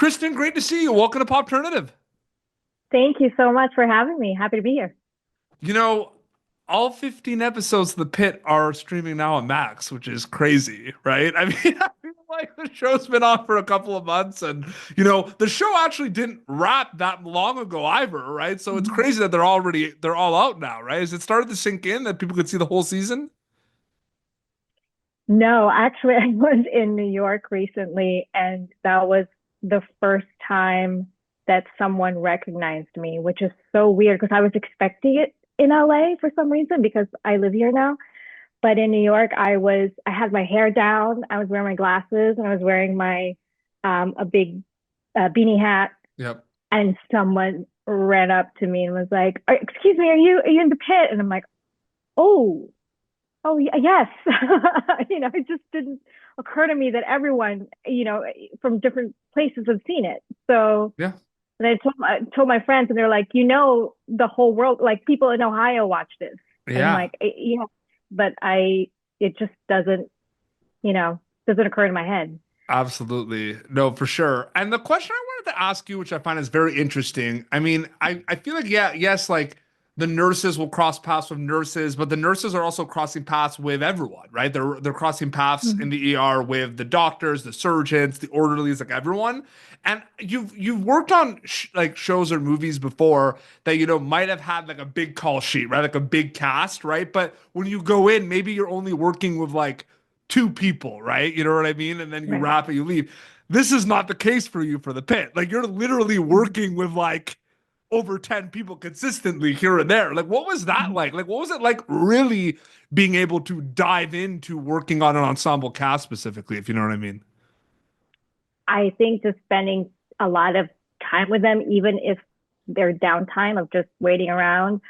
Kristin, great to see you. Welcome to Popternative. Thank you so much for having me. Happy to be here. You know, all 15 episodes of The Pit are streaming now on Max, which is crazy, right? I mean, I feel like the show's been on for a couple of months, and the show actually didn't wrap that long ago either, right? So it's Mhm. crazy that they're all out now, right? Has it started to sink in that people could see the whole season? No, actually, I was in New York recently, and that was the first time that someone recognized me, which is so weird because I was expecting it in LA for some reason because I live here now. But in New York, I had my hair down, I was wearing my glasses, and I was wearing my a big beanie hat, Yep. and someone ran up to me and was like, "Excuse me, are you in the pit?" And I'm like, "Oh." Oh, yes. It just didn't occur to me that everyone, from different places have seen it. So, Yeah. and I told my friends, and they're like, the whole world, like people in Ohio watch this, and I'm Yeah. like, yeah, but it just doesn't occur in my head. Absolutely. No, for sure. And the question I wanted to ask you, which I find is very interesting. I mean, I feel like, yeah, yes, like the nurses will cross paths with nurses, but the nurses are also crossing paths with everyone, right? They're crossing paths in Mhm. the ER with the doctors, the surgeons, the orderlies, like everyone. And you've worked on like shows or movies before that might have had like a big call sheet, right? Like a big cast, right? But when you go in, maybe you're only working with like two people, right? You know what I mean? And then you Right. wrap it, you leave. This is not the case for you for the pit. Like you're literally Mhm. working with like over 10 people consistently here and there. Like what was that Mhm. like? Like what was it like really being able to dive into working on an ensemble cast specifically, if you know what I mean? I think just spending a lot of time with them, even if their downtime of just waiting around,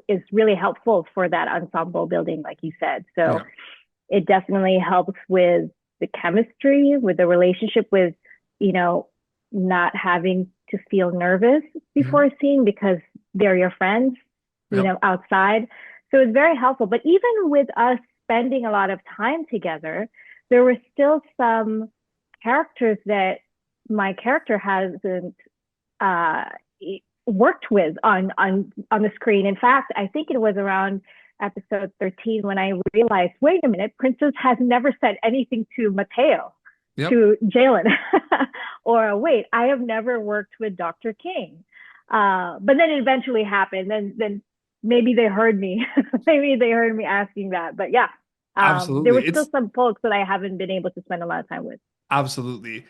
is really helpful for that ensemble building, like you said. So Yeah. it definitely helps with the chemistry, with the relationship, with, you know, not having to feel nervous Mhm. before a scene because they're your friends, Yep. outside. So it's very helpful. But even with us spending a lot of time together, there were still some characters that my character hasn't uh, worked with on the screen. In fact, I think it was around episode 13 when I realized, wait a minute, Princess has never said anything to Mateo, Yep. to Jalen, or wait, I have never worked with Dr. King. But then it eventually happened. Then maybe they heard me. Maybe they heard me asking that. But yeah, there Absolutely. were still some folks that I haven't been able to spend a lot of time with. Absolutely.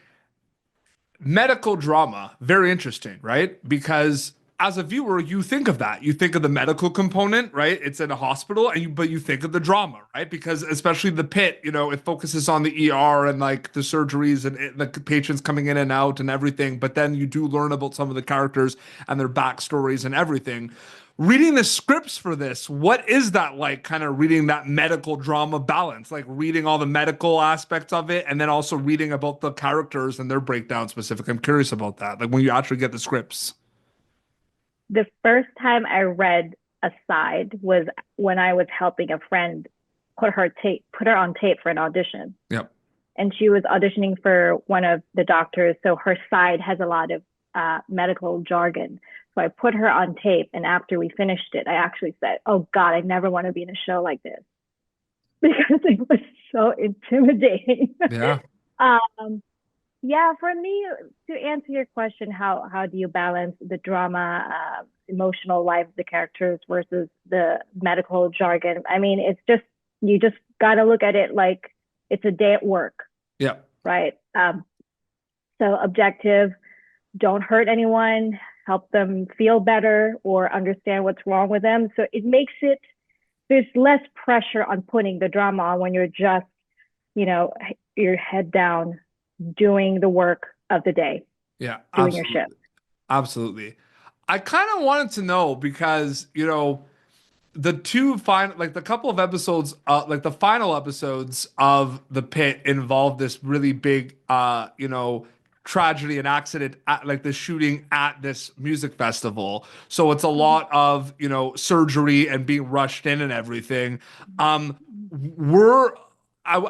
Medical drama, very interesting, right? Because as a viewer, you think of that. You think of the medical component, right? It's in a hospital, but you think of the drama, right? Because especially the pit, it focuses on the ER and like the surgeries and the patients coming in and out and everything. But then you do learn about some of the characters and their backstories and everything. Reading the scripts for this, what is that like, kind of reading that medical drama balance, like reading all the medical aspects of it and then also reading about the characters and their breakdown specific? I'm curious about that, like when you actually get the scripts. The first time I read a side was when I was helping a friend put her on tape for an audition. Yep. And she was auditioning for one of the doctors. So her side has a lot of medical jargon. So I put her on tape. And after we finished it, I actually said, "Oh God, I never want to be in a show like this," because it was so intimidating. Yeah. um, yeah, for me, to answer your question, how do you balance the drama, emotional life of the characters versus the medical jargon? I mean, it's just you just got to look at it like it's a day at work, Yep. right? So objective, don't hurt anyone, help them feel better or understand what's wrong with them. So it makes it there's less pressure on putting the drama on when you're just, you know, your head down doing the work of the day, Yeah, doing your shift. absolutely. Absolutely. I kind of wanted to know because, the two final, like the couple of episodes, like the final episodes of The Pit involved this really big, tragedy and accident at like the shooting at this music festival. So it's a lot of, surgery and being rushed in and everything. Um, were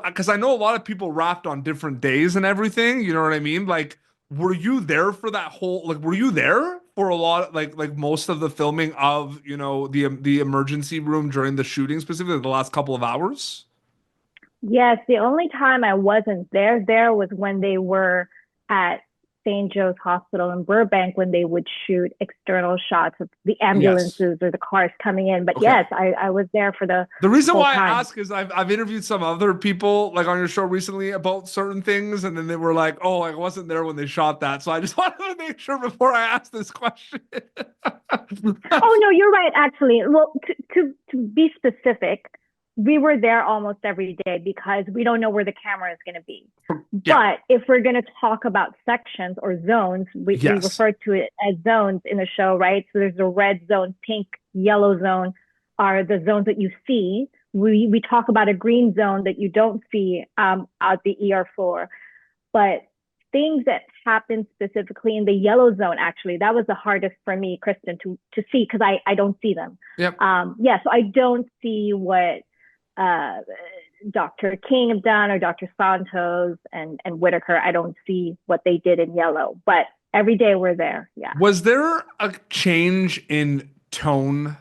because I know a lot of people wrapped on different days and everything, you know what I mean? Like, were you there for that whole, like, were you there for a lot, like most of the filming of, the emergency room during the shooting, specifically the last couple of hours? Yes, the only time I wasn't there was when they were at St. Joe's Hospital in Burbank when they would shoot external shots of the Yes. ambulances or the cars coming in. But Okay. yes, I was there for the The reason whole why I time. ask is I've interviewed some other people like on your show recently about certain things, and then they were like, "Oh, I wasn't there when they shot that." So I just wanted to make sure before I ask this question. Oh no, you're right, actually. Well, to be specific, we were there almost every day because we don't know where the camera is going to be. Yeah. But if we're going to talk about sections or zones, we Yes. refer to it as zones in the show, right? So there's the red zone, pink, yellow zone are the zones that you see. We talk about a green zone that you don't see out the ER floor. But things that happen specifically in the yellow zone, actually, that was the hardest for me, Kristin, to see because I don't see them. Yep. Yeah, so I don't see what uh, Dr. King have done or Dr. Santos and Whitaker. I don't see what they did in yellow, but every day we're there. Yeah. Was there a change in tone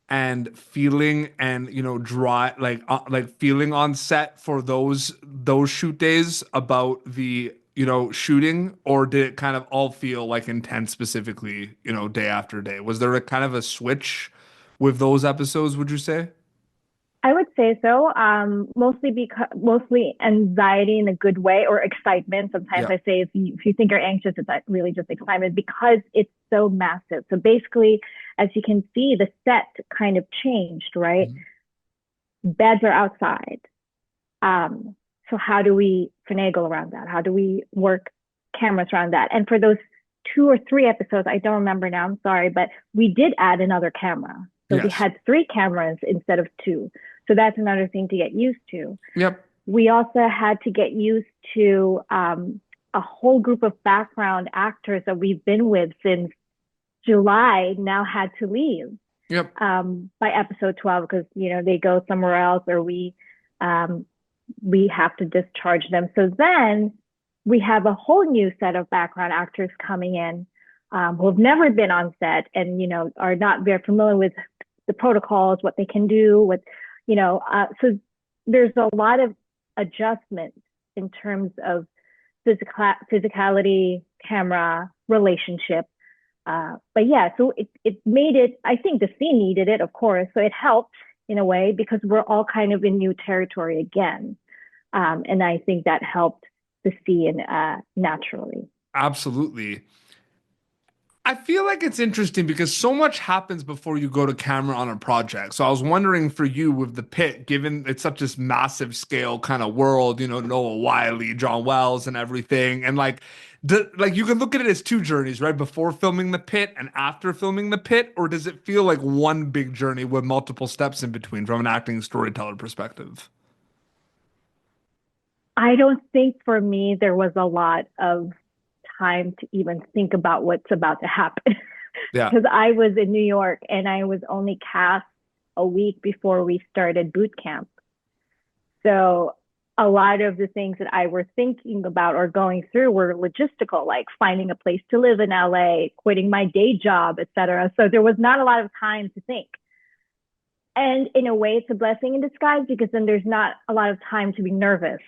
and feeling and dry like feeling on set for those shoot days about the shooting, or did it kind of all feel like intense specifically day after day? Was there a kind of a switch with those episodes, would you say? I would say so. Mostly anxiety in a good way or excitement. Sometimes Yeah. I say if you think you're anxious, it's really just excitement because it's so massive. So basically, as you can see, the set kind of changed, right? Mhm. Beds are outside. So how do we finagle around that? How do we work cameras around that? And for those 2 or 3 episodes, I don't remember now, I'm sorry, but we did add another camera. So we Yes. had 3 cameras instead of 2. So that's another thing to get used to. Yep. We also had to get used to a whole group of background actors that we've been with since July now had to leave Yep. by episode 12 because they go somewhere else or um, we have to discharge them. So then we have a whole new set of background actors coming in who have never been on set and are not very familiar with the protocols, what they can do, so there's a lot of adjustment in terms of physicality, camera, relationship. But yeah, so it made it, I think the scene needed it, of course. So it helped in a way because we're all kind of in new territory again. And I think that helped the scene naturally. Absolutely. I feel like it's interesting because so much happens before you go to camera on a project. So I was wondering for you with the pit, given it's such this massive scale kind of world, Noah Wyle, John Wells and everything. And like you can look at it as two journeys, right? Before filming the pit and after filming the pit, or does it feel like one big journey with multiple steps in between from an acting storyteller perspective? I don't think for me there was a lot of time to even think about what's about to happen Yeah. because I was in New York and I was only cast a week before we started boot camp. So a lot of the things that I were thinking about or going through were logistical, like finding a place to live in LA, quitting my day job, etc. So there was not a lot of time to think. And in a way, it's a blessing in disguise because then there's not a lot of time to be nervous.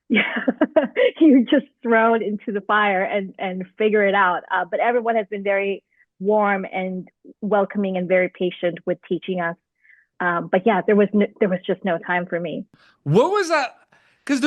You're just thrown into the fire and figure it out. But everyone has been very warm and welcoming and very patient with teaching us. But yeah, there was just no time for me. What was that? Because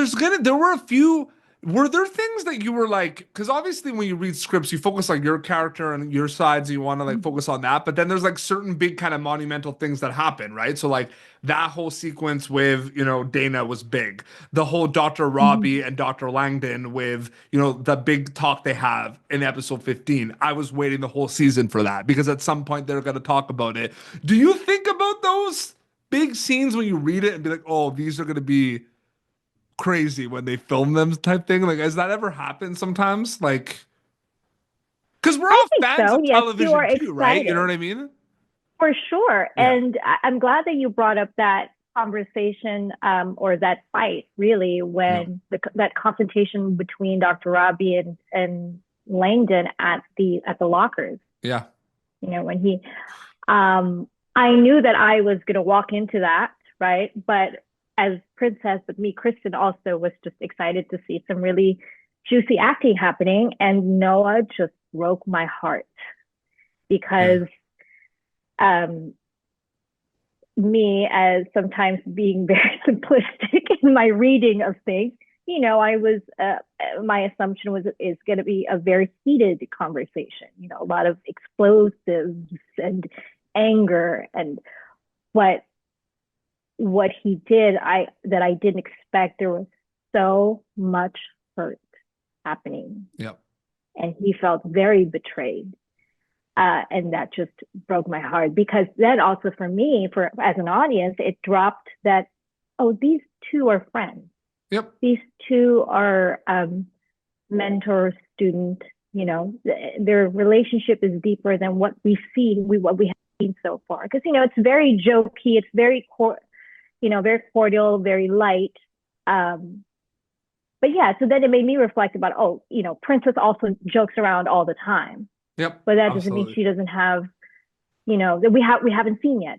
there were a few. Were there things that you were like? Because obviously, when you read scripts, you focus on your character and your sides. You want to like focus on that, but then there's like certain big kind of monumental things that happen, right? So like that whole sequence with Dana was big. The whole Dr. Robby and Dr. Langdon with the big talk they have in episode 15. I was waiting the whole season for that because at some point they're going to talk about it. Do you think about those big scenes when you read it and be like, oh, these are going to be crazy when they film them type thing? Like, has that ever happened sometimes? Like, because we're I all think fans so. of Yes, you are television too, right? You know excited what I mean? for sure. Yeah. And I'm glad that you brought up that conversation or that fight really when that confrontation between Dr. Robby and Langdon at the lockers. Yeah. You know, when he I knew that I was going to walk into that, right? But as Princess, with me, Kristin also was just excited to see some really juicy acting happening. And Noah just broke my heart because me, as sometimes being very simplistic in my reading of things, you know, I was my assumption was is going to be a very heated conversation. You know, a lot of explosives and anger, and what he did, that I didn't expect. There was so much hurt happening. Yep. And he felt very betrayed. And that just broke my heart, because then also for me, as an audience, it dropped that, oh, these two are friends. Yep. These two are mentor, student, you know, their relationship is deeper than what we see, what we have seen so far. Because, you know, it's very jokey, it's very, very cordial, very light. But yeah, so then it made me reflect about, oh, you know, Princess also jokes around all the time. Yep. But that doesn't mean she doesn't have, you know, that we haven't seen yet.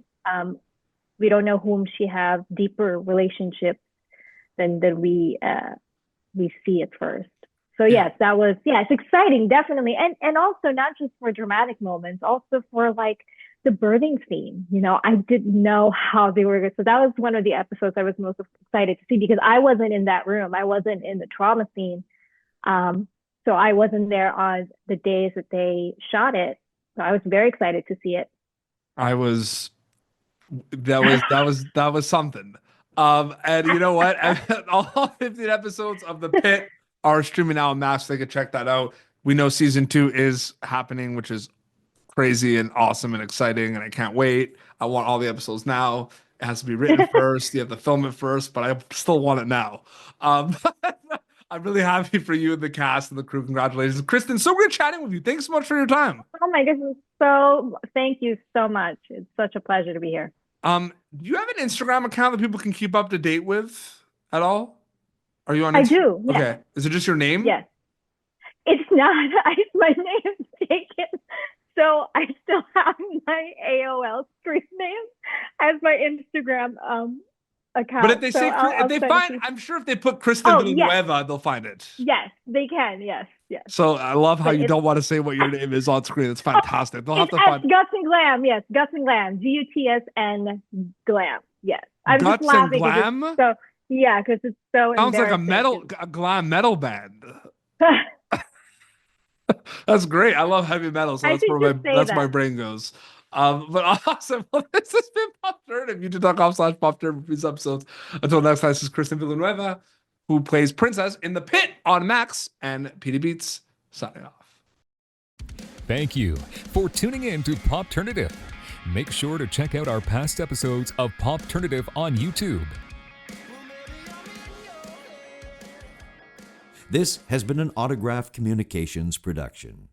We don't know whom she have deeper relationships than we see at first. So yes, that was, it's exciting, definitely. And also not just for dramatic moments, also for like the birthing scene. You know, I didn't know how they were. So that was one of the episodes I was most excited to see, because I wasn't in that room. I wasn't in the trauma scene. So I wasn't there on the days that they shot it. So I was very excited to see it. That was something. And you know what? All 15 episodes of The Pitt are streaming now on Max. They can check that out. We know season 2 is happening, which is crazy and awesome and exciting, and I can't wait. I want all the episodes now. It has to be written first. You have to film it first, but I still want it now. I'm really happy for you and the cast and the crew. Congratulations. Kristin, so great chatting with you. Thanks so much for your time. Oh my goodness. Thank you so much. It's such a pleasure to be here. Do you have an Instagram account that people can keep up to date with at all? Are you on I do. Yes. Okay. Is it just your name? Yes. It's not. My name's taken. So I still have my AOL screen name as my Instagram account. But if they I'm sure if they put Kristin Villanueva, they'll find it. Yes, they can. Yes. So I love how you don't want to say what your name is on screen. It's fantastic. They'll have to find Guts and Glam. Yes, Guts and Glam. GUTSN Glam. Yes. I'm Guts just laughing. And Glam? Because it's so sounds like a glam metal band. That's great. I love heavy metal, so that's where my brain goes. But awesome. Well, this has been Pop Alternative. YouTube.com/Pop Alternative for these episodes. Until next time, this is Kristin Villanueva, who plays Princess in The Pitt on Max, and PD Beats signing off. Thank you for tuning in to Pop Alternative. Make sure to check out our past episodes of Pop Alternative on YouTube. This has been an Autograph Communications production.